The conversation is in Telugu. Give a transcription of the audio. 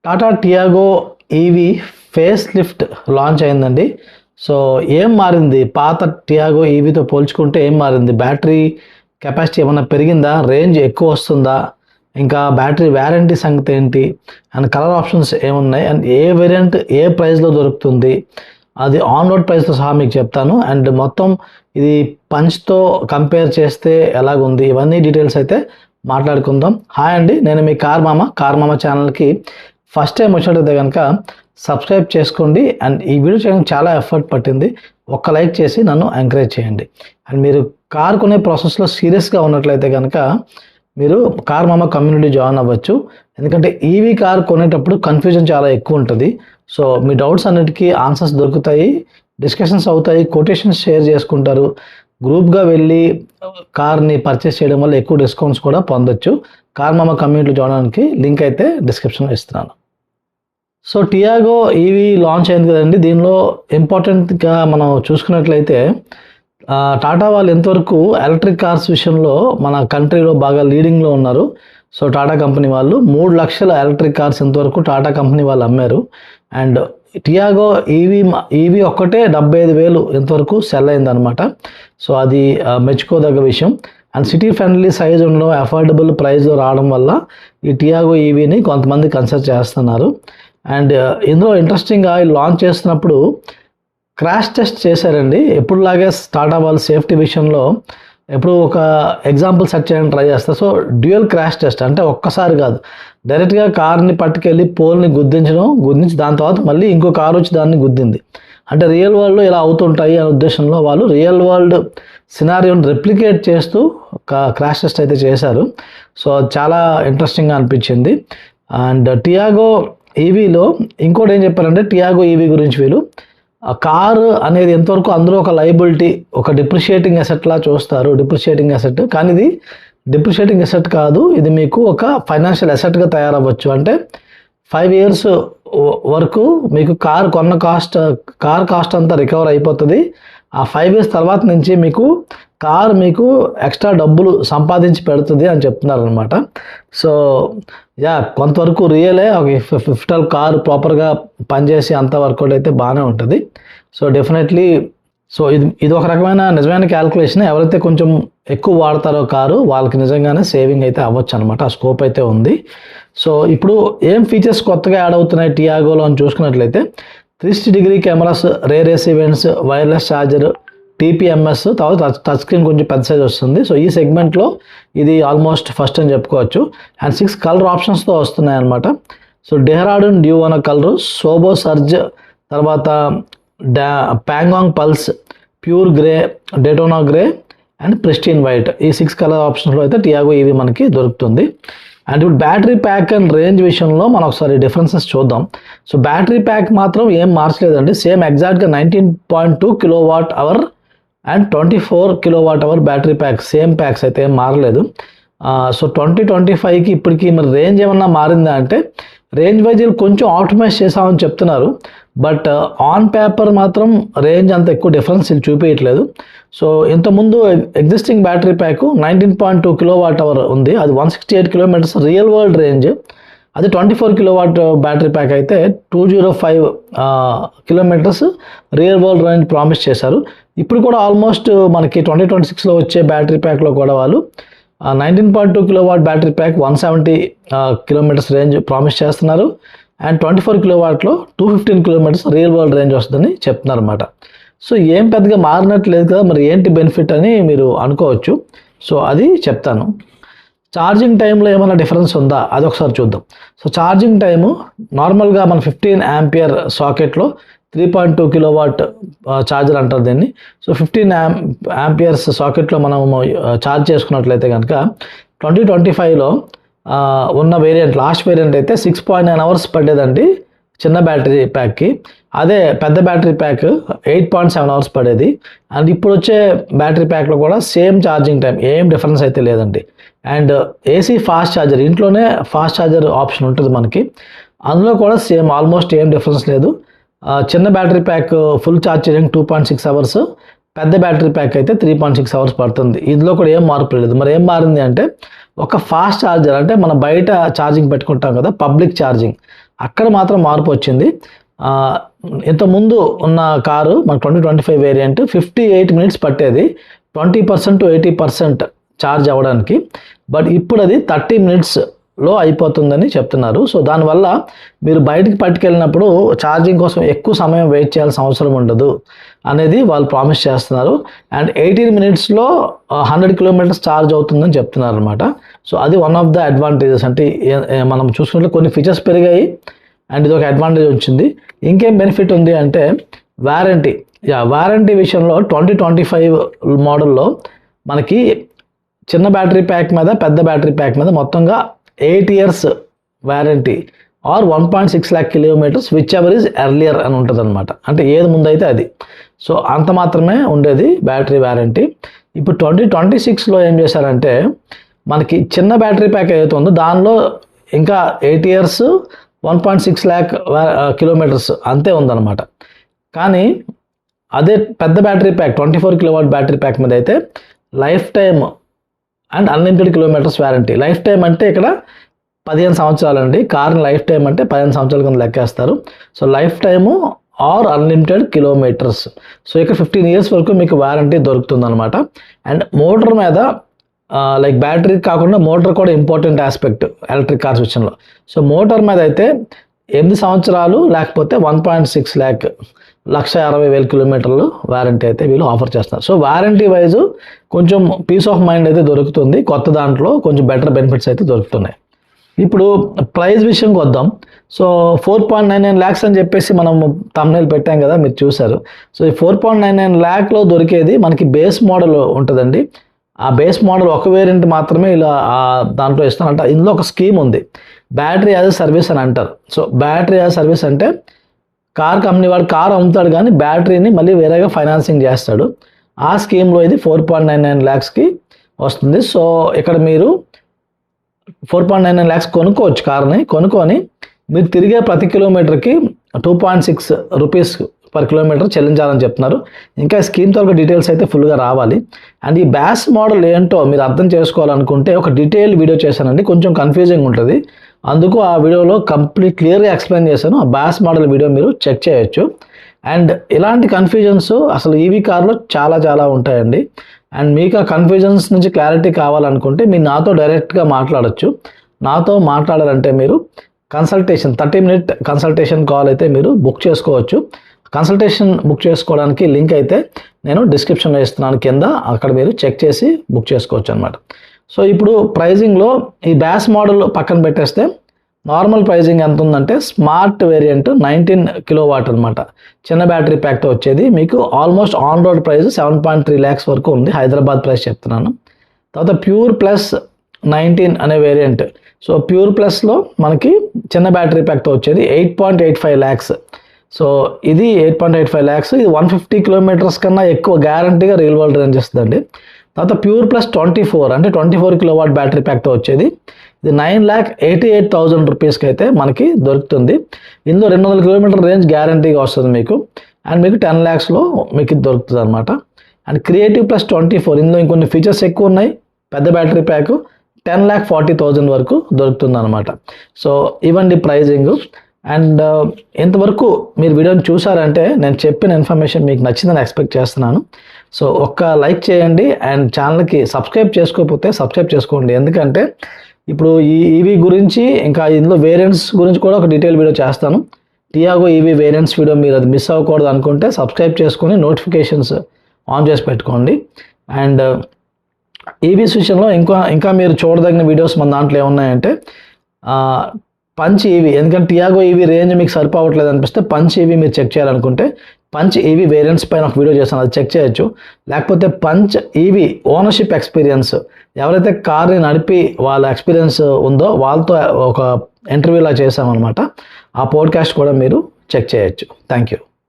Tata Tiago EV face lift launch అయిందండి. సో ఏం మారింది పాత టియాగో ఈవీతో పోల్చుకుంటే ఏం మారింది? బ్యాటరీ కెపాసిటీ ఏమైనా పెరిగిందా? రేంజ్ ఎక్కువ వస్తుందా? ఇంకా బ్యాటరీ వ్యారంటీ సంగతి ఏంటి? అండ్ కలర్ ఆప్షన్స్ ఏమున్నాయి? అండ్ ఏ వేరియంట్ ఏ ప్రైస్లో దొరుకుతుంది? అది ఆన్ రోడ్ ప్రైస్తో సహా మీకు చెప్తాను. అండ్ మొత్తం ఇది పంచ్తో కంపేర్ చేస్తే ఎలాగుంది, ఇవన్నీ డీటెయిల్స్ అయితే మాట్లాడుకుందాం. హాయ్ అండి, నేను మీ కార్ మామ ఛానల్కి ఫస్ట్ టైం వచ్చినట్టయితే కనుక సబ్స్క్రైబ్ చేసుకోండి. అండ్ ఈ వీడియో చేయడానికి చాలా ఎఫర్ట్ పట్టింది. ఒక్క లైక్ చేసి నన్ను ఎంకరేజ్ చేయండి. అండ్ మీరు కార్ కొనే ప్రాసెస్లో సీరియస్గా ఉన్నట్లయితే కనుక మీరు కార్ మామ కమ్యూనిటీ జాయిన్ అవ్వచ్చు. ఎందుకంటే ఈవీ కార్ కొనేటప్పుడు కన్ఫ్యూజన్ చాలా ఎక్కువ ఉంటుంది. సో మీ డౌట్స్ అన్నిటికీ ఆన్సర్స్ దొరుకుతాయి, డిస్కషన్స్ అవుతాయి, కొటేషన్స్ షేర్ చేసుకుంటారు. గ్రూప్గా వెళ్ళి కార్ని పర్చేస్ చేయడం వల్ల ఎక్కువ డిస్కౌంట్స్ కూడా పొందొచ్చు. కార్ మామ కమ్యూనిటీ జాయిన్ అవడానికి లింక్ అయితే డిస్క్రిప్షన్లో ఇస్తున్నాను. సో టియాగో ఈవీ లాంచ్ అయింది కదండి. దీనిలో ఇంపార్టెంట్గా మనం చూసుకున్నట్లయితే టాటా వాళ్ళు ఎంతవరకు ఎలక్ట్రిక్ కార్స్ విషయంలో మన కంట్రీలో బాగా లీడింగ్లో ఉన్నారు. సో టాటా కంపెనీ వాళ్ళు 3 లక్షల ఎలక్ట్రిక్ కార్స్ ఇంతవరకు టాటా కంపెనీ వాళ్ళు అమ్మారు. అండ్ టియాగో ఈవీ ఒక్కటే 75,000 ఇంతవరకు సెల్ అయిందనమాట. సో అది మెచ్చుకోదగ్గ విషయం. అండ్ సిటీ ఫ్రెండ్లీ సైజ్ ఉండడం, అఫోర్డబుల్ ప్రైస్లో రావడం వల్ల ఈ టియాగో ఈవీని కొంతమంది కన్సిడర్ చేస్తున్నారు. అండ్ ఇందులో ఇంట్రెస్టింగ్గా లాంచ్ చేస్తున్నప్పుడు క్రాష్ టెస్ట్ చేశారండి. ఎప్పుడులాగే టాటా వాళ్ళు సేఫ్టీ విషయంలో ఎప్పుడు ఒక ఎగ్జాంపుల్ సెట్ చేయడానికి ట్రై చేస్తారు. సో డ్యూయల్ క్రాష్ టెస్ట్ అంటే ఒక్కసారి కాదు, డైరెక్ట్గా కార్ని పట్టుకెళ్ళి పోల్ని గుద్దించి దాని తర్వాత మళ్ళీ ఇంకో కారు వచ్చి దాన్ని గుద్దింది. అంటే రియల్ వరల్డ్లో ఇలా అవుతుంటాయి అనే ఉద్దేశంలో వాళ్ళు రియల్ వరల్డ్ సినారియోని రెప్లికేట్ చేస్తూ క్రాష్ టెస్ట్ అయితే చేశారు. సో చాలా ఇంట్రెస్టింగ్గా అనిపించింది. అండ్ టియాగో ఈవీలో ఇంకోటి ఏం చెప్పారంటే, టియాగో ఈవీ గురించి వీళ్ళు కారు అనేది ఎంతవరకు అందులో ఒక లయబిలిటీ, ఒక డిప్రిషియేటింగ్ అసెట్లా చూస్తారు. డిప్రిషియేటింగ్ అసెట్ కానీ ఇది డిప్రిషియేటింగ్ అసెట్ కాదు, ఇది మీకు ఒక ఫైనాన్షియల్ అసెట్గా తయారవ్వచ్చు. అంటే 5 years వరకు మీకు కార్ కాస్ట్ అంతా రికవర్ అయిపోతుంది. ఆ 5 years తర్వాత నుంచి మీకు ఎక్స్ట్రా డబ్బులు సంపాదించి పెడుతుంది అని చెప్తున్నారు అనమాట. సో కొంతవరకు రియలే. ఒక కారు ప్రాపర్గా పనిచేసి అంత వర్కౌట్ అయితే బాగానే ఉంటుంది. సో డెఫినెట్లీ సో ఇది ఒక రకమైన నిజమైన క్యాల్కులేషన్. ఎవరైతే కొంచెం ఎక్కువ వాడతారో కారు వాళ్ళకి నిజంగానే సేవింగ్ అయితే అవ్వచ్చు అనమాట. ఆ స్కోప్ అయితే ఉంది. సో ఇప్పుడు ఏం ఫీచర్స్ కొత్తగా యాడ్ అవుతున్నాయి టియాగోలో అని చూసుకున్నట్లయితే 360-degree cameras, rare AC events, wireless charger, TPMS, తర్వాత టచ్ స్క్రీన్ కొంచెం పెద్ద సైజ్ వస్తుంది. సో ఈ సెగ్మెంట్లో ఇది ఆల్మోస్ట్ ఫస్ట్ అని చెప్పుకోవచ్చు. అండ్ 6 కలర్ ఆప్షన్స్తో వస్తున్నాయి అనమాట. సో డెహ్రాడూన్ డ్యూ అన్న కలరు, సోబో సర్జ్, తర్వాత Pangong pulse, pure grey, Daytona grey and pristine white. ఈ 6 కలర్ ఆప్షన్స్లో అయితే టియాగో ఈవీ మనకి దొరుకుతుంది. అండ్ ఇప్పుడు బ్యాటరీ ప్యాక్ అండ్ రేంజ్ విషయంలో మనం ఒకసారి డిఫరెన్సెస్ చూద్దాం. సో బ్యాటరీ ప్యాక్ మాత్రం ఏం మార్చలేదండి. సేమ్ ఎగ్జాక్ట్గా 19.2 kWh and 24 kWh battery pack, same packs అయితే ఏం మారలేదు. సో 2025కి ఇప్పటికి మరి రేంజ్ ఏమన్నా మారిందా అంటే, రేంజ్ వైజ్ కొంచెం ఆప్టిమైజ్ చేసామని చెప్తున్నారు. బట్ ఆన్ పేపర్ మాత్రం రేంజ్ అంత ఎక్కువ డిఫరెన్స్ చూపించట్లేదు. సో ఇంతకుముందు ఎగ్జిస్టింగ్ బ్యాటరీ ప్యాక్ 19.2 kWh ఉంది, అది 168 kilometers రియల్ వరల్డ్ రేంజ్. అది 24 kW బ్యాటరీ ప్యాక్ అయితే 205 kilometers real world range promise చేశారు. ఇప్పుడు కూడా ఆల్మోస్ట్ మనకి 2026లో వచ్చే బ్యాటరీ ప్యాక్లో కూడా వాళ్ళు 19.2 kW battery pack 170 kilometers range promise చేస్తున్నారు. అండ్ 24 kWలో 215 kilometers రియల్ వరల్డ్ రేంజ్ వస్తుందని చెప్తున్నారు అనమాట. సో ఏం పెద్దగా మారినట్లేదు కదా, మరి ఏంటి బెనిఫిట్ అని మీరు అనుకోవచ్చు. సో అది చెప్తాను. ఛార్జింగ్ టైంలో ఏమైనా డిఫరెన్స్ ఉందా అది ఒకసారి చూద్దాం. సో ఛార్జింగ్ టైము నార్మల్గా మన 15 ampere సాకెట్లో 3.2 kW ఛార్జర్ అంటారు దీన్ని. సో 15 amperes సాకెట్లో మనం ఛార్జ్ చేసుకున్నట్లయితే కనుక 2025లో ఉన్న వేరియంట్, లాస్ట్ వేరియంట్ అయితే 6.9 hours పడేదండి చిన్న బ్యాటరీ ప్యాక్కి. అదే పెద్ద బ్యాటరీ ప్యాక్ 8.7 hours పడేది. అండ్ ఇప్పుడు వచ్చే బ్యాటరీ ప్యాక్లో కూడా సేమ్ ఛార్జింగ్ టైం, ఏం డిఫరెన్స్ అయితే లేదండి. అండ్ ఏసీ ఫాస్ట్ ఛార్జర్, ఇంట్లోనే ఫాస్ట్ ఛార్జర్ ఆప్షన్ ఉంటుంది మనకి, అందులో కూడా సేమ్ ఆల్మోస్ట్ ఏం డిఫరెన్స్ లేదు. చిన్న బ్యాటరీ ప్యాక్ ఫుల్ ఛార్జ్ చేయడానికి 2.6 hours, పెద్ద బ్యాటరీ ప్యాక్ అయితే 3.6 hours పడుతుంది. ఇందులో కూడా ఏం మార్పు లేదు. మరి ఏం మారింది అంటే, ఒక ఫాస్ట్ ఛార్జర్ అంటే మనం బయట ఛార్జింగ్ పెట్టుకుంటాం కదా, పబ్లిక్ ఛార్జింగ్, అక్కడ మాత్రం మార్పు వచ్చింది. ఇంతకుముందు ఉన్న కారు మన 2025 వేరియంట్ 58 మినిట్స్ పట్టేది 20% to 80% ఛార్జ్ అవ్వడానికి. బట్ ఇప్పుడు అది 30 మినిట్స్లో అయిపోతుందని చెప్తున్నారు. సో దానివల్ల మీరు బయటికి పట్టుకెళ్ళినప్పుడు ఛార్జింగ్ కోసం ఎక్కువ సమయం వెయిట్ చేయాల్సిన అవసరం ఉండదు అనేది వాళ్ళు ప్రామిస్ చేస్తున్నారు. అండ్ 18 మినిట్స్లో 100 కిలోమీటర్స్ ఛార్జ్ అవుతుందని చెప్తున్నారు అనమాట. సో అది వన్ ఆఫ్ ద అడ్వాంటేజెస్. అంటే మనం చూసుకున్నట్లు కొన్ని ఫీచర్స్ పెరిగాయి అండ్ ఇది ఒక అడ్వాంటేజ్ వచ్చింది. ఇంకేం బెనిఫిట్ ఉంది అంటే వారంటీ విషయంలో 2025 మోడల్లో మనకి చిన్న బ్యాటరీ ప్యాక్ మీద పెద్ద బ్యాటరీ ప్యాక్ మీద మొత్తంగా 8 years warranty or 1.6 lakh kilometers whichever is earlier అని ఉంటుంది అనమాట. అంటే ఏది ముందైతే అది. సో అంత మాత్రమే ఉండేది బ్యాటరీ వారంటీ. ఇప్పుడు 2026లో ఏం చేశారంటే మనకి చిన్న బ్యాటరీ ప్యాక్ ఏదైతే ఉందో దానిలో ఇంకా 8 years 1.6 lakh kilometers అంతే ఉందన్నమాట. కానీ అదే పెద్ద battery pack 24 kilowatt battery pack మీద అయితే life time and unlimited kilometres warranty. Life time అంటే ఇక్కడ 15 సంవత్సరాలు అండి. కార్ని లైఫ్ టైం అంటే 15 సంవత్సరాల కింద లెక్కేస్తారు. So life time or unlimited kilometres. So ఇక్కడ 15 years వరకు మీకు వారంటీ దొరుకుతుంది అనమాట. అండ్ మోటార్ మీద లైక్ బ్యాటరీ కాకుండా మోటార్ కూడా ఇంపార్టెంట్ ఆస్పెక్ట్ ఎలక్ట్రిక్ కార్స్ విషయంలో. సో మోటార్ మీద అయితే 8 సంవత్సరాలు లేకపోతే 1.6 lakh 1,60,000 kilometers వారంటీ అయితే వీళ్ళు ఆఫర్ చేస్తారు. సో వారంటీ వైజ్ కొంచెం పీస్ ఆఫ్ మైండ్ అయితే దొరుకుతుంది. కొత్త దాంట్లో కొంచెం బెటర్ బెనిఫిట్స్ అయితే దొరుకుతున్నాయి. ఇప్పుడు ప్రైస్ విషయంకి వద్దాం. సో 4.99 lakhs అని చెప్పేసి మనం థంబ్నెయిల్ పెట్టాం కదా, మీరు చూసారు. సో ఈ 4.99 lakhలో దొరికేది మనకి బేస్ మోడల్ ఉంటుందండి. ఆ బేస్ మోడల్ ఒక వేరియంట్ మాత్రమే ఇలా దాంట్లో ఇస్తానంట. ఇందులో ఒక స్కీమ్ ఉంది, బ్యాటరీ యాజ్ ఎ సర్వీస్ అని అంటారు. సో బ్యాటరీ యాజ్ సర్వీస్ అంటే కార్ కంపెనీ వాడు కార్ అమ్ముతాడు కానీ బ్యాటరీని మళ్ళీ వేరేగా ఫైనాన్సింగ్ చేస్తాడు. ఆ స్కీమ్లో ఇది 4.99 lakhsకి వస్తుంది. సో ఇక్కడ మీరు 4.99 lakhs కొనుక్కోవచ్చు. కార్ని కొనుక్కొని మీరు తిరిగే ప్రతి కిలోమీటర్కి 2.6 rupees per kilometer చెల్లించాలని చెప్తున్నారు. ఇంకా స్కీమ్ తో డీటెయిల్స్ అయితే ఫుల్గా రావాలి. అండ్ ఈ బ్యాస్ మోడల్ ఏంటో మీరు అర్థం చేసుకోవాలనుకుంటే ఒక డీటెయిల్ వీడియో చేశానండి. కొంచెం కన్ఫ్యూజింగ్ ఉంటుంది, అందుకు ఆ వీడియోలో కంప్లీట్ క్లియర్గా ఎక్స్ప్లెయిన్ చేశాను. ఆ బ్యాస్ మోడల్ వీడియో మీరు చెక్ చేయొచ్చు. అండ్ ఇలాంటి కన్ఫ్యూజన్స్ అసలు ఈవీ కార్లో చాలా ఉంటాయండి. అండ్ మీకు ఆ కన్ఫ్యూజన్స్ నుంచి క్లారిటీ కావాలనుకుంటే మీరు నాతో డైరెక్ట్గా మాట్లాడచ్చు. నాతో మాట్లాడాలంటే మీరు కన్సల్టేషన్ 30-minute కన్సల్టేషన్ కాల్ అయితే మీరు బుక్ చేసుకోవచ్చు. కన్సల్టేషన్ బుక్ చేసుకోవడానికి లింక్ అయితే నేను డిస్క్రిప్షన్లో ఇస్తున్నాను కింద, అక్కడ మీరు చెక్ చేసి బుక్ చేసుకోవచ్చు అనమాట. సో ఇప్పుడు ప్రైజింగ్లో ఈ బ్యాస్ మోడల్ పక్కన పెట్టేస్తే నార్మల్ ప్రైజింగ్ ఎంత ఉందంటే స్మార్ట్ వేరియంట్ 19 kilowatt అనమాట, చిన్న బ్యాటరీ ప్యాక్తో వచ్చేది మీకు almost on road price 7.3 lakhs వరకు ఉంది. హైదరాబాద్ ప్రైస్ చెప్తున్నాను. తర్వాత ప్యూర్ ప్లస్ 19 అనే వేరియంట్. సో ప్యూర్ ప్లస్లో మనకి చిన్న బ్యాటరీ ప్యాక్తో వచ్చేది 8.85 lakhs. సో ఇది 8.85 lakhs. ఇది 150 kilometers కన్నా ఎక్కువ గ్యారంటీగా రియల్ వరల్డ్ రేంజ్ ఇస్తుందండి. తర్వాత ప్యూర్ ప్లస్ 24 అంటే 24 kilowatt బ్యాటరీ ప్యాక్తో వచ్చేది ఇది 9,88,000 rupeesకి అయితే మనకి దొరుకుతుంది. ఇందులో 200 kilometer రేంజ్ గ్యారంటీగా వస్తుంది మీకు. అండ్ మీకు 10 lakhsలో మీకు ఇది దొరుకుతుంది అనమాట. అండ్ క్రియేటివ్ ప్లస్ 24 ఇందులో ఇంకొన్ని ఫీచర్స్ ఎక్కువ ఉన్నాయి. పెద్ద బ్యాటరీ ప్యాక్ 10,40,000 వరకు దొరుకుతుంది అనమాట. సో ఇవ్వండి ప్రైజింగ్. అండ్ ఇంతవరకు మీరు వీడియోని చూసారంటే నేను చెప్పిన ఇన్ఫర్మేషన్ మీకు నచ్చిందని ఎక్స్పెక్ట్ చేస్తున్నాను. సో ఒక్క లైక్ చేయండి అండ్ ఛానల్కి సబ్స్క్రైబ్ చేసుకోకపోతే సబ్స్క్రైబ్ చేసుకోండి. ఎందుకంటే ఇప్పుడు ఈ ఈవీ గురించి ఇంకా ఇందులో వేరియంట్స్ గురించి కూడా ఒక డీటెయిల్ వీడియో చేస్తాను. టియాగో ఈవీ వేరియంట్స్ వీడియో మీరు అది మిస్ అవ్వకూడదు అనుకుంటే సబ్స్క్రైబ్ చేసుకొని నోటిఫికేషన్స్ ఆన్ చేసి పెట్టుకోండి. అండ్ ఈవీస్ విషయంలో ఇంకా మీరు చూడదగిన వీడియోస్ మన దాంట్లో ఏమున్నాయంటే పంచ్ ఈవీ, ఎందుకంటే టియాగో ఈవీ రేంజ్ మీకు సరిపోవట్లేదు అనిపిస్తే పంచ్ ఈవీ మీరు చెక్ చేయాలనుకుంటే పంచ్ ఈవీ వేరియంట్స్ పైన ఒక వీడియో చేస్తాను, అది చెక్ చేయొచ్చు. లేకపోతే పంచ్ ఈవీ ఓనర్షిప్ ఎక్స్పీరియన్స్, ఎవరైతే కార్ని నడిపి వాళ్ళ ఎక్స్పీరియన్స్ ఉందో వాళ్ళతో ఒక ఇంటర్వ్యూలా చేసామన్నమాట, ఆ పోడ్కాస్ట్ కూడా మీరు చెక్ చేయొచ్చు. Thank you.